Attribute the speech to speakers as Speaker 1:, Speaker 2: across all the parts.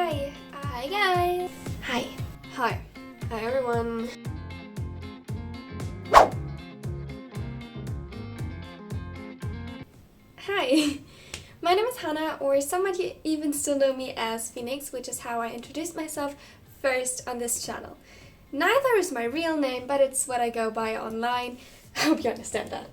Speaker 1: Hi. Hi guys. Hi. Hi. Hi everyone. Hi. My name is Hina, or some might even still know me as Phoenix, which is how I introduced myself first on this channel. Neither is my real name, but it's what I go by online. I hope you understand that.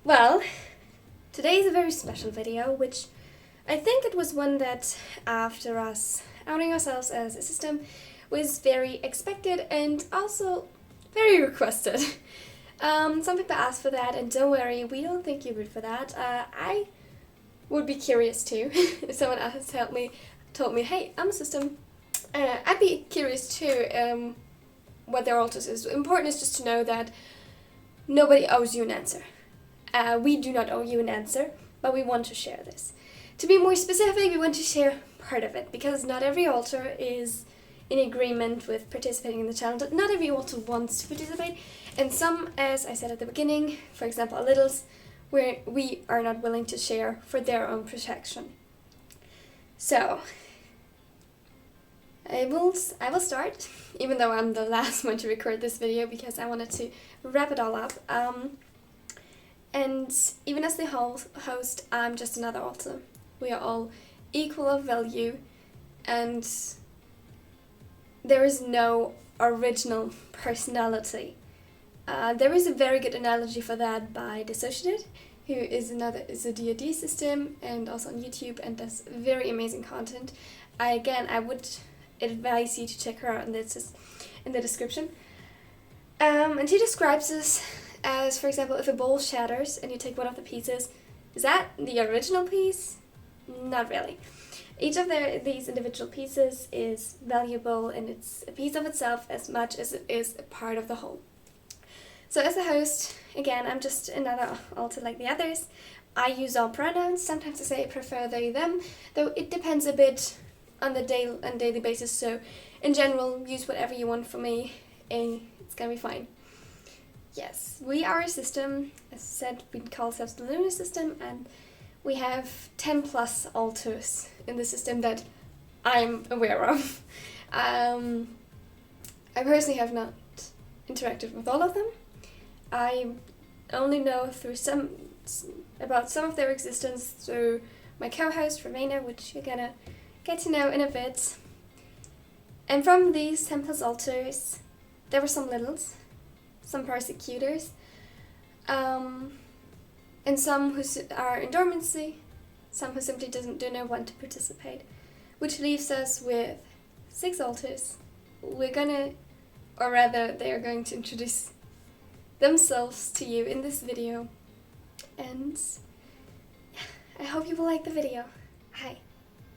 Speaker 1: Well, today is a very special video, which I think it was one that, after us outing ourselves as a system, was very expected and also very requested. Some people asked for that, and don't worry, we don't think you're rude for that. I would be curious too. If someone else told me, hey, I'm a system, I'd be curious too what their alters is. Important is just to know that nobody owes you an answer. We do not owe you an answer, but we want to share this. To be more specific, we want to share part of it, because not every alter is in agreement with participating in the channel. Not every alter wants to participate, and some, as I said at the beginning, for example, a littles, where we are not willing to share for their own protection. So, I will start, even though I'm the last one to record this video, because I wanted to wrap it all up. And even as the host, I'm just another alter. We are all equal of value, and there is no original personality. There is a very good analogy for that by Dissociated, who is a D&D system and also on YouTube and does very amazing content. I would advise you to check her out, and it's in the description. And she describes this as, for example, if a bowl shatters and you take one of the pieces, is that the original piece? Not really. Each of these individual pieces is valuable, and it's a piece of itself as much as it is a part of the whole. So as a host, again, I'm just another alter like the others. I use all pronouns. Sometimes I say I prefer they, them, though it depends a bit on the daily basis. So in general, use whatever you want for me, and it's gonna be fine. Yes, we are a system. As I said, we call ourselves the Lunar system, and we have 10 plus alters in the system that I'm aware of. I personally have not interacted with all of them. I only know about some of their existence through my co-host Romaina, which you're gonna get to know in a bit. And from these 10 plus alters, there were some littles, some persecutors, and some who are in dormancy, some who simply do not want to participate, which leaves us with 6 alters. They are going to introduce themselves to you in this video, and I hope you will like the video. Hi,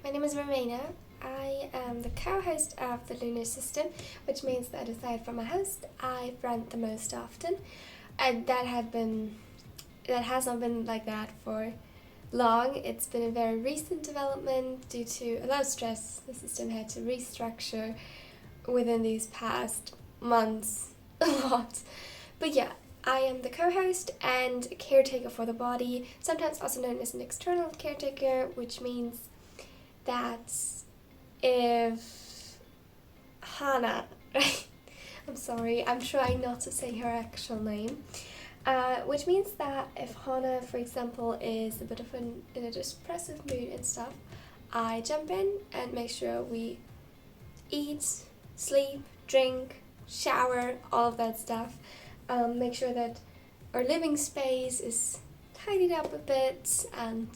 Speaker 1: my name is Romaina. I am the co-host of the Lunar system, which means that aside from a host, I run the most often, and that has not been like that for long. It's been a very recent development due to a lot of stress. The system had to restructure within these past months a lot. But yeah, I am the co-host and caretaker for the body, sometimes also known as an external caretaker, which means that if Hina, right? I'm sorry, I'm trying not to say her actual name. Which means that if Hina, for example, is a bit of in a depressive mood and stuff, I jump in and make sure we eat, sleep, drink, shower, all of that stuff. Make sure that our living space is tidied up a bit, and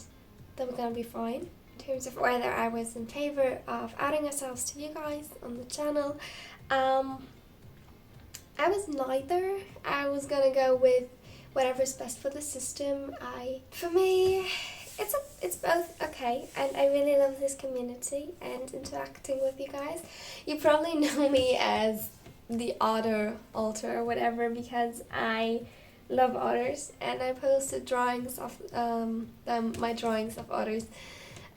Speaker 1: then we're gonna be fine. In terms of whether I was in favor of outing ourselves to you guys on the channel, I was neither. I was gonna go with whatever's best for the system. For me, it's both okay, and I really love this community and interacting with you guys. You probably know me as the otter alter or whatever, because I love otters, and I posted drawings of my drawings of otters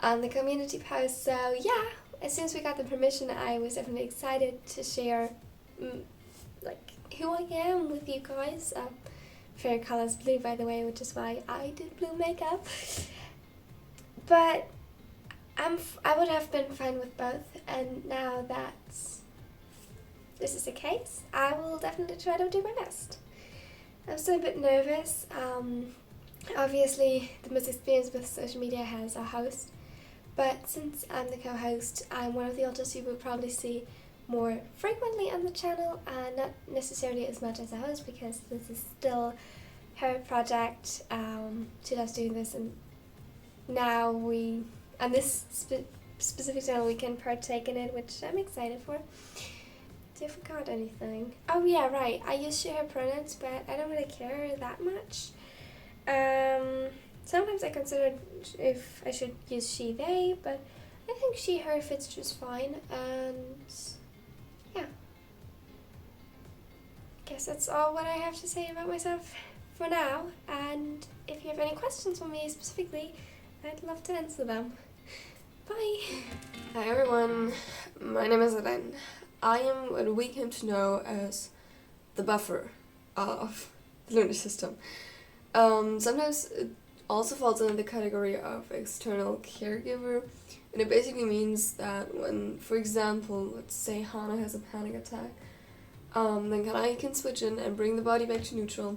Speaker 1: on the community post. So yeah, as soon as we got the permission, I was definitely excited to share who I am with you guys. Favorite color is blue, by the way, which is why I did blue makeup. But I would have been fine with both, and now that this is the case, I will definitely try to do my best. I'm still a bit nervous. Obviously, the most experience with social media has a host, but since I'm the co-host, I'm one of the alters you will probably see more frequently on the channel, and not necessarily as much as a host, because this is still her project. She loves doing this, and now on this specific channel we can partake in it, which I'm excited for. I forgot anything. Oh yeah, right. I use she, her pronouns, but I don't really care that much. Sometimes I consider if I should use she, they, but I think she, her fits just fine, and yeah. Guess that's all what I have to say about myself for now, and if you have any questions for me specifically, I'd love to answer them. Bye! Hi everyone, my name is Ren. I am what we came to know as the buffer of the Lunar system. Sometimes it also falls under the category of external caregiver, and it basically means that when, for example, let's say Hina has a panic attack, then I can switch in and bring the body back to neutral,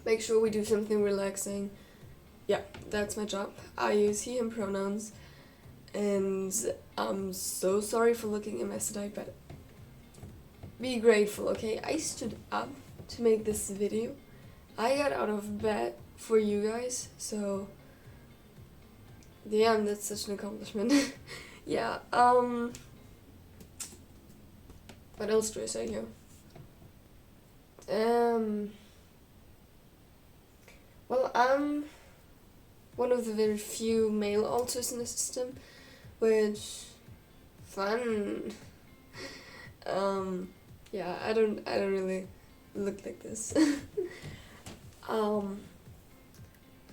Speaker 1: make sure we do something relaxing. Yeah, that's my job. I use he, him pronouns, and I'm so sorry for looking a mess today, but be grateful, okay? I stood up to make this video. I got out of bed for you guys, so damn, that's such an accomplishment. Yeah, what else do I say here? Well, I'm one of the very few male alters in the system, which fun. Yeah, I don't really look like this.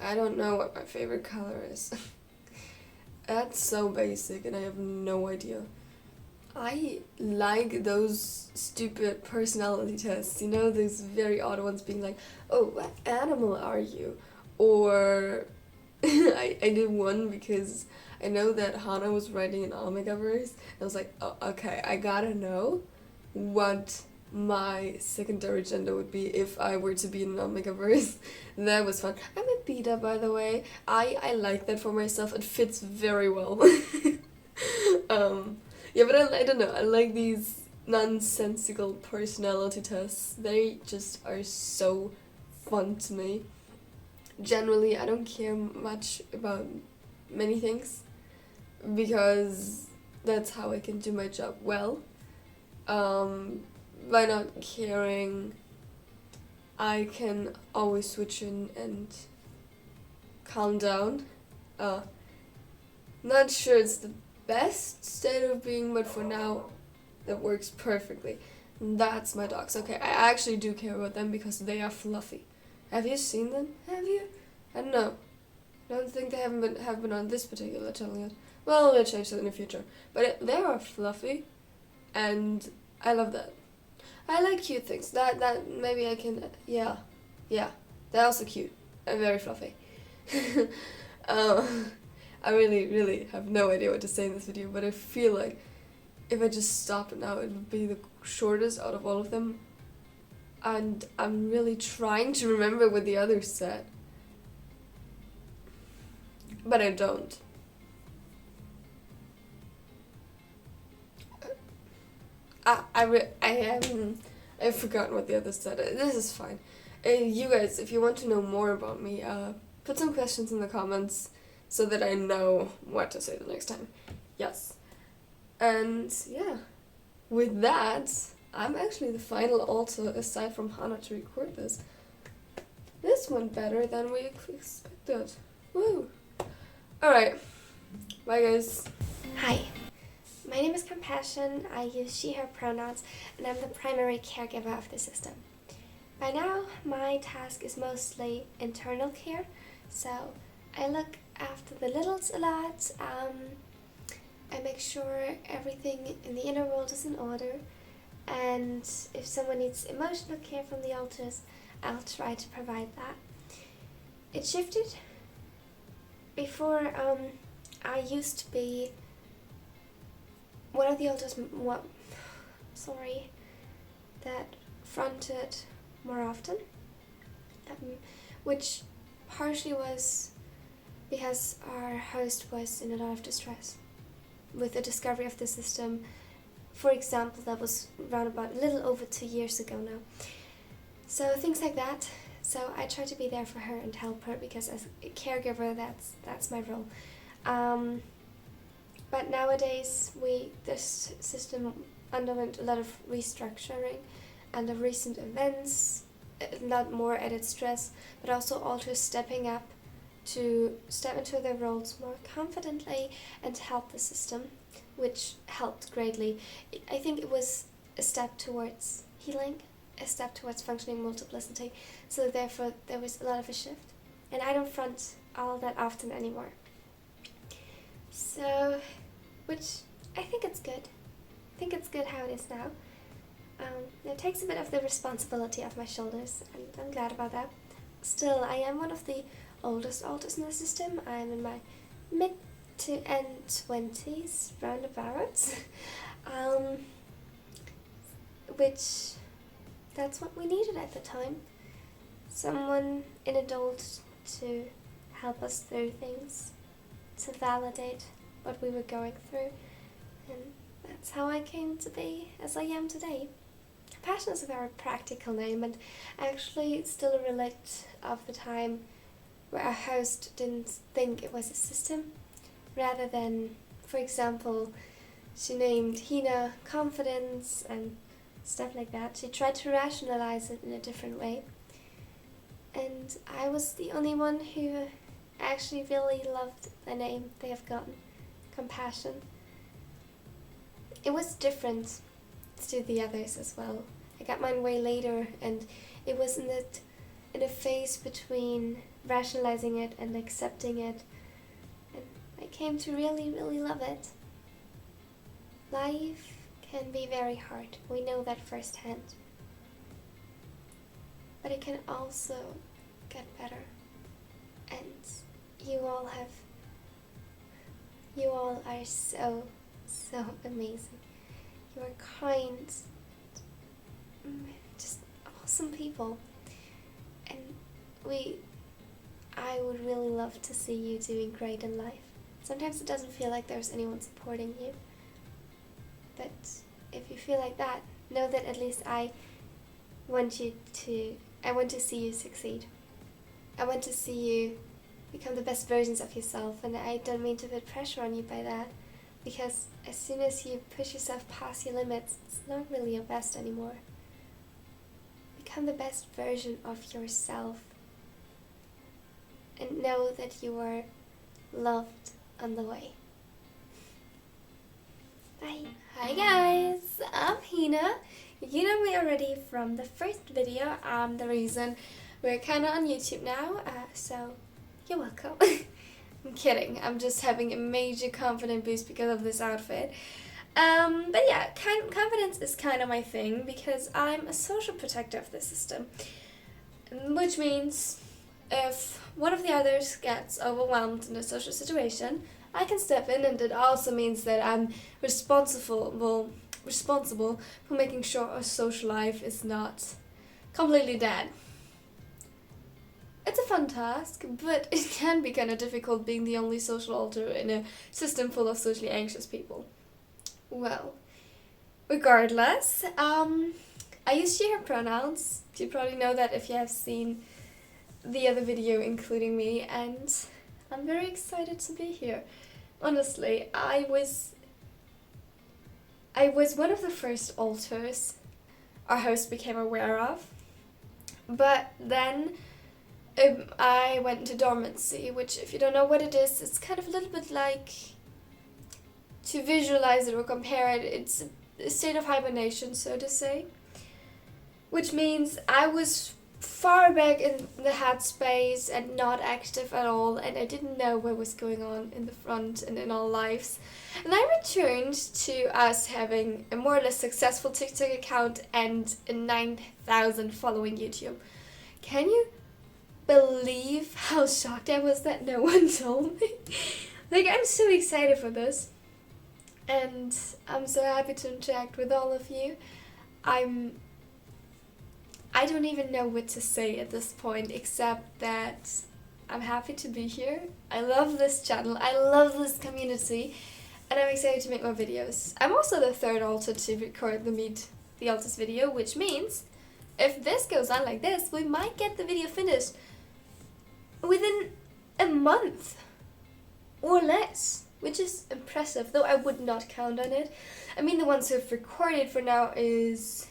Speaker 1: I don't know what my favorite color is. That's so basic and I have no idea. I like those stupid personality tests, you know, those very odd ones being like, oh, what animal are you? Or I did one because I know that Hina was writing an Omniverse, and I was like, oh, okay, I gotta know what my secondary gender would be if I were to be in an Omniverse. That was fun. I'm a beta, by the way. I like that for myself. It fits very well. Yeah, but I don't know. I like these nonsensical personality tests. They just are so fun to me. Generally, I don't care much about many things, because that's how I can do my job well. By not caring, I can always switch in and calm down. Not sure it's the best state of being, but for now, that works perfectly. That's my dogs. Okay, I actually do care about them because they are fluffy. Have you seen them? Have you? I don't know. I don't think they have been on this particular channel yet. Well, we'll change that in the future. But they are fluffy, and I love that. I like cute things. That maybe I can. Yeah. They're also cute and very fluffy. I really have no idea what to say in this video, but I feel like if I just stop it now, it would be the shortest out of all of them. And I'm really trying to remember what the others said, but I don't. I've forgotten what the others said. This is fine. You guys, if you want to know more about me, put some questions in the comments so that I know what to say the next time. Yes. And yeah, with that, I'm actually the final alter aside from Hina to record this. This went better than we expected. Woo! Alright, bye guys. Hi, my name is Compassion. I use she, her pronouns, and I'm the primary caregiver of the system. By now, my task is mostly internal care, so I look after the littles a lot. I make sure everything in the inner world is in order, and if someone needs emotional care from the alters, I'll try to provide that. It shifted. Before, I used to be one of the oldest, that fronted more often, which partially was because our host was in a lot of distress with the discovery of the system. For example, that was around about a little over 2 years ago now. So things like that. So I try to be there for her and help her, because as a caregiver, that's my role. But nowadays, this system underwent a lot of restructuring, and the recent events, a lot more added stress, but also alters stepping up to step into their roles more confidently and help the system, which helped greatly. I think it was a step towards healing, a step towards functioning multiplicity, so therefore there was a lot of a shift. And I don't front all that often anymore. So, which I think it's good. I think it's good how it is now. It takes a bit of the responsibility off my shoulders, and I'm glad about that. Still, I am one of the oldest alters in the system. I'm in my mid to end 20s, roundabouts, which that's what we needed at the time. Someone, an adult, to help us through things, to validate what we were going through, and that's how I came to be as I am today. Compassion is a very practical name, and actually still a relict of the time where our host didn't think it was a system, rather than, for example, she named Hina confidence and stuff like that. She tried to rationalize it in a different way, and I was the only one who actually really loved the name they have gotten, compassion. It was different to the others as well. I got mine way later, and it was in a phase between rationalizing it and accepting it, and I came to really, really love it. Life can be very hard, we know that firsthand, but it can also get better, and you all are so amazing. You are kind, just awesome people, and I would really love to see you doing great in life. Sometimes it doesn't feel like there's anyone supporting you, but if you feel like that, know that at least I want to see you succeed. I want to see you become the best versions of yourself, and I don't mean to put pressure on you by that, because as soon as you push yourself past your limits, it's not really your best anymore. Become the best version of yourself, and know that you are loved on the way. Bye. Hi guys, I'm Hina. You know me already from the first video. I'm the reason we're kinda on YouTube now, so you're welcome. I'm kidding, I'm just having a major confidence boost because of this outfit. But yeah, confidence is kind of my thing, because I'm a social protector of the system, which means if one of the others gets overwhelmed in a social situation, I can step in, and it also means that I'm responsible for making sure our social life is not completely dead. It's a fun task, but it can be kind of difficult being the only social alter in a system full of socially anxious people. Well, regardless, I use she, her pronouns. You probably know that if you have seen the other video including me, and I'm very excited to be here. Honestly, I was one of the first alters our host became aware of, but then I went into dormancy, which, if you don't know what it is, it's kind of a little bit like, to visualize it or compare it, it's a state of hibernation, so to say, which means I was far back in the headspace and not active at all, and I didn't know what was going on in the front and in our lives. And I returned to us having a more or less successful TikTok account and a 9,000 following YouTube. Can you believe how shocked I was that no one told me? Like, I'm so excited for this. And I'm so happy to interact with all of you. I don't even know what to say at this point, except that I'm happy to be here. I love this channel. I love this community. And I'm excited to make more videos. I'm also the third alter to record the Meet the Alters video, which means if this goes on like this, we might get the video finished within a month or less, which is impressive, though I would not count on it. I mean, the ones who've recorded for now is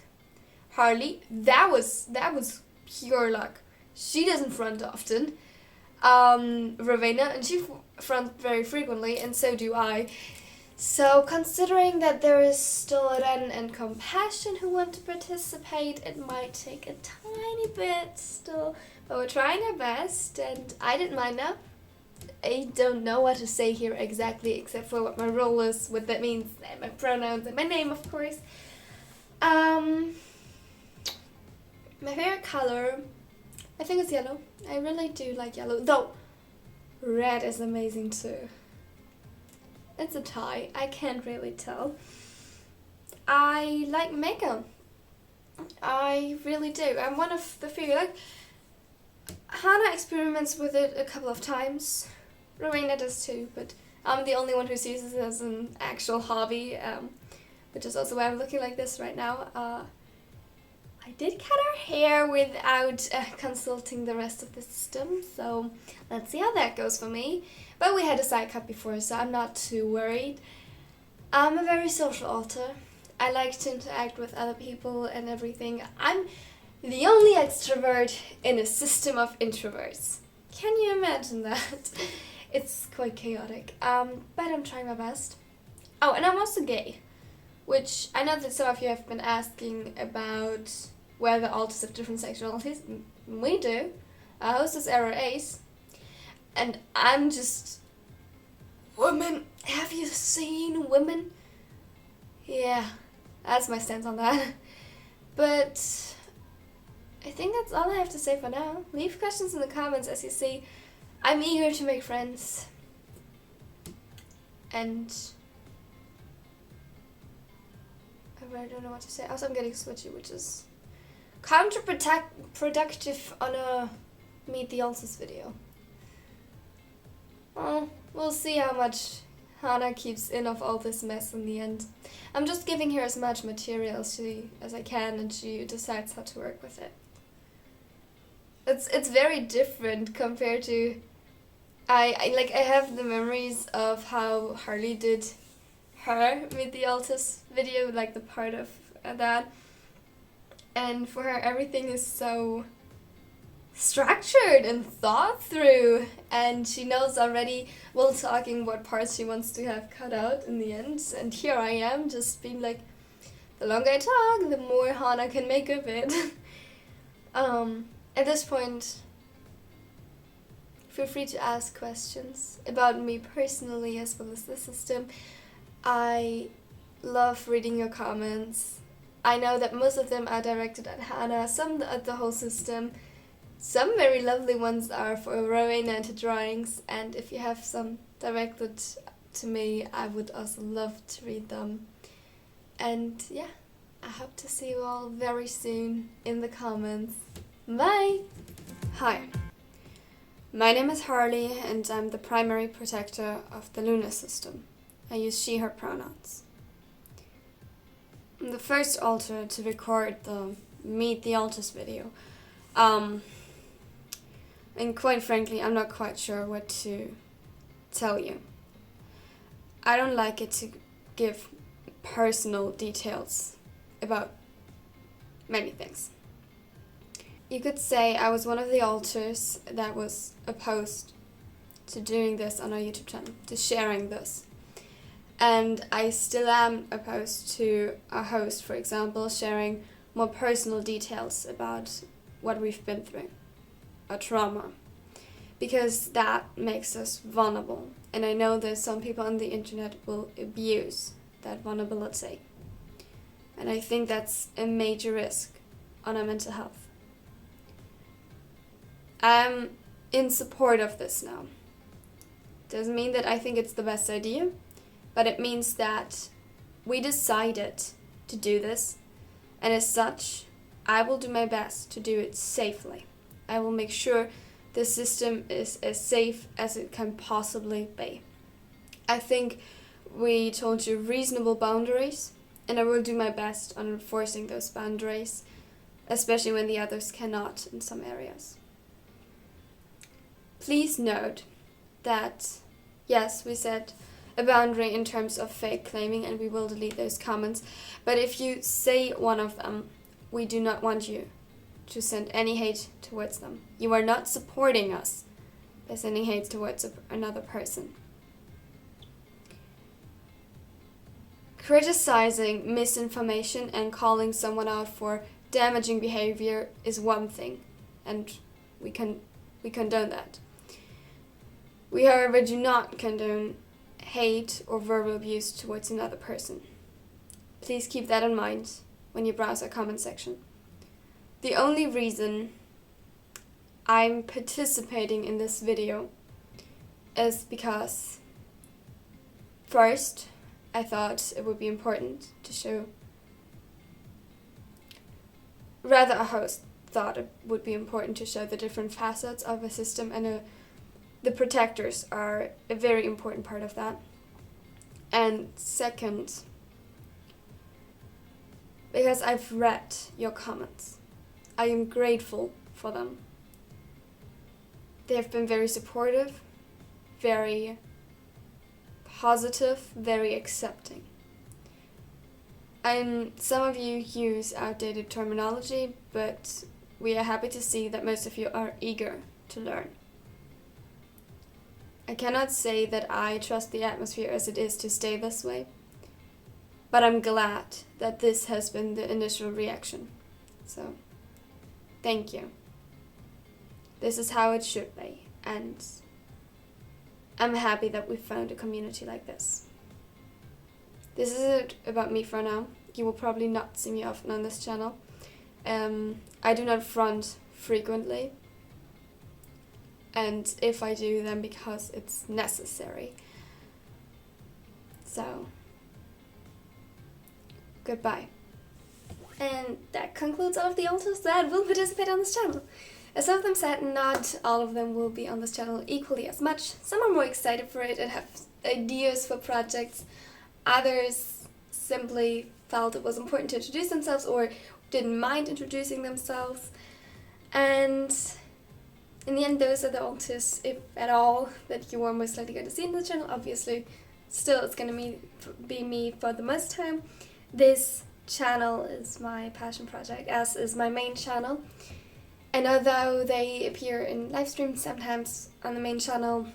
Speaker 1: Harley. That was pure luck. She doesn't front often. Romaina, and she fronts very frequently, and so do I. So, considering that there is still Ren and Compassion who want to participate, it might take a tiny bit still, but we're trying our best, and I didn't mind now. I don't know what to say here exactly, except for what my role is, what that means, and my pronouns, and my name, of course. My favorite color, I think it's yellow. I really do like yellow, though red is amazing too. It's a tie, I can't really tell. I like makeup. I really do. I'm one of the few. Like, Hina experiments with it a couple of times. Romaina does too, but I'm the only one who sees it as an actual hobby, which is also why I'm looking like this right now. I did cut our hair without consulting the rest of the system, so let's see how that goes for me. But we had a side cut before, so I'm not too worried. I'm a very social alter. I like to interact with other people and everything. I'm the only extrovert in a system of introverts. Can you imagine that? It's quite chaotic, but I'm trying my best. Oh, and I'm also gay, which I know that some of you have been asking about whether alters have different sexualities. We do. Our host is error ace, and I'm just women. Have you seen women? Yeah, that's my stance on that. But I think that's all I have to say for now. Leave questions in the comments. As you see, I'm eager to make friends. And I really don't know what to say. Also, I'm getting switchy, which is counterproductive on a Meet the Alters video. Well, we'll see how much Hina keeps in of all this mess in the end. I'm just giving her as much material as I can, and she decides how to work with it. It's very different compared to I have the memories of how Harley did her Meet the Alters video, like the part of that. And for her, everything is so structured and thought through, and she knows already while talking what parts she wants to have cut out in the end. And here I am, just being like, the longer I talk, the more Hina can make of it. At this point, feel free to ask questions about me personally as well as the system. I love reading your comments. I know that most of them are directed at Hina, some at the whole system. Some very lovely ones are for Romaina and to drawings, and if you have some directed to me, I would also love to read them. And yeah, I hope to see you all very soon in the comments. Bye! Hi, my name is Harley, and I'm the primary protector of the Lunar system. I use she/her pronouns. I'm the first alter to record the Meet the Alters video. And quite frankly, I'm not quite sure what to tell you. I don't like it to give personal details about many things. You could say I was one of the alters that was opposed to doing this on our YouTube channel, to sharing this. And I still am opposed to our host, for example, sharing more personal details about what we've been through, our trauma, because that makes us vulnerable. And I know that some people on the internet will abuse that vulnerability. And I think that's a major risk on our mental health. I'm in support of this now. Doesn't mean that I think it's the best idea, but it means that we decided to do this, and as such, I will do my best to do it safely. I will make sure the system is as safe as it can possibly be. I think we told you reasonable boundaries, and I will do my best on enforcing those boundaries, especially when the others cannot in some areas. Please note that, yes, we set a boundary in terms of fake claiming, and we will delete those comments, but if you say one of them, we do not want you to send any hate towards them. You are not supporting us by sending hate towards another person. Criticizing misinformation and calling someone out for damaging behavior is one thing, and we condone that. We, however, do not condone hate or verbal abuse towards another person. Please keep that in mind when you browse our comment section. The only reason I'm participating in this video is because, first, I thought it would be important to show, rather a host thought it would be important to show the different facets of a system, and the protectors are a very important part of that. And second, because I've read your comments. I am grateful for them. They have been very supportive, very positive, very accepting. And some of you use outdated terminology, but we are happy to see that most of you are eager to learn. I cannot say that I trust the atmosphere as it is to stay this way, but I'm glad that this has been the initial reaction. So, thank you. This is how it should be, and I'm happy that we found a community like this. This is it about me for now. You will probably not see me often on this channel. I do not front frequently, and if I do, then because it's necessary. So, goodbye. And that concludes all of the alters that will participate on this channel. As some of them said, not all of them will be on this channel equally as much. Some are more excited for it and have ideas for projects. Others simply felt it was important to introduce themselves or didn't mind introducing themselves. And in the end, those are the alters, if at all, that you are most likely going to see in this channel. Obviously, still it's going to be me for the most time. This channel is my passion project, as is my main channel. And although they appear in live streams sometimes on the main channel,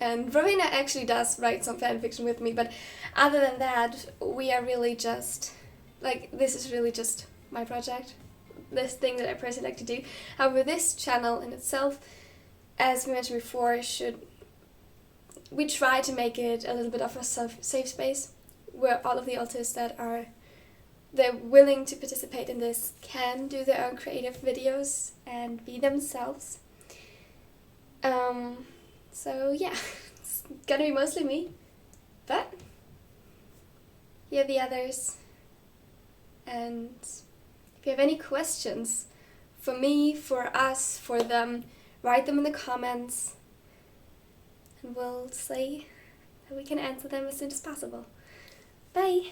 Speaker 1: and Romaina actually does write some fanfiction with me, but other than that, we are really just, this is really just my project, this thing that I personally like to do. However, this channel in itself, as we mentioned before, we try to make it a little bit of a safe space, where all of the alters that are they're willing to participate in this can do their own creative videos and be themselves. So yeah, it's gonna be mostly me, but here are the others. And if you have any questions for me, for us, for them, write them in the comments, and we'll see that we can answer them as soon as possible. Bye!